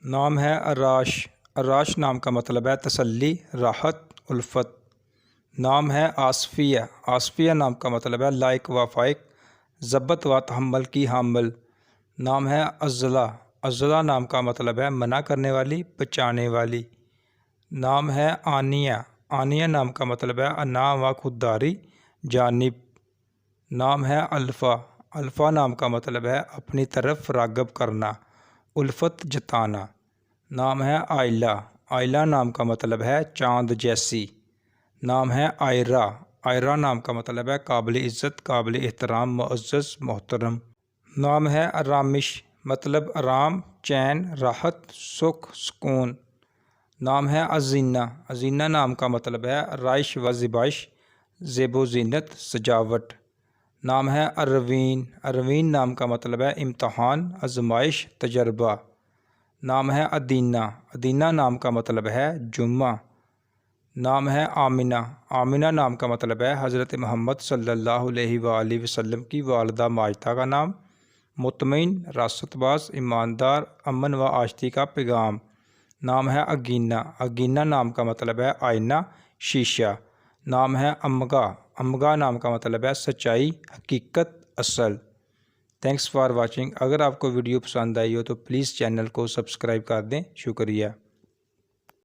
نام ہے عراش۔ عراش نام کا مطلب ہے تسلی، راحت، الفت۔ نام ہے آصفیہ۔ آصفیہ نام کا مطلب ہے لائق و فائق، ضبط و تحمل کی حامل۔ نام ہے عضلہ۔ عضلہ نام کا مطلب ہے منع کرنے والی، بچانے والی۔ نام ہے آنیہ۔ آنیہ نام کا مطلب ہے انا و خودداری، جانب۔ نام ہے الفا۔ الفا نام کا مطلب ہے اپنی طرف راغب کرنا، الفت جتانا۔ نام ہے آئلہ۔ آئلہ نام کا مطلب ہے چاند جیسی۔ نام ہے آئرہ۔ آئرہ نام کا مطلب ہے قابل عزت، قابل احترام، معزز، محترم۔ نام ہے آرامش، مطلب آرام، چین، راحت، سکھ، سکون۔ نام ہے ازینہ۔ ازینہ نام کا مطلب ہے آرائش و زیبائش، زیب و زینت، سجاوٹ۔ نام ہے اروین۔ اروین نام کا مطلب ہے امتحان، آزمائش، تجربہ۔ نام ہے ادینہ۔ ادینہ نام کا مطلب ہے جمعہ۔ نام ہے آمنہ۔ آمنہ نام کا مطلب ہے حضرت محمد صلی اللہ علیہ وآلہ وسلم کی والدہ ماجدہ کا نام۔ مطمئن، راست باز، ایماندار، امن و آشتی کا پیغام۔ نام ہے اگینہ۔ اگینہ نام کا مطلب ہے آئینہ، شیشہ۔ نام ہے امگا۔ امگا نام کا مطلب ہے سچائی، حقیقت، اصل۔ Thanks for watching. اگر آپ کو ویڈیو پسند آئی ہو تو پلیز چینل کو سبسکرائب کر دیں۔ شکریہ۔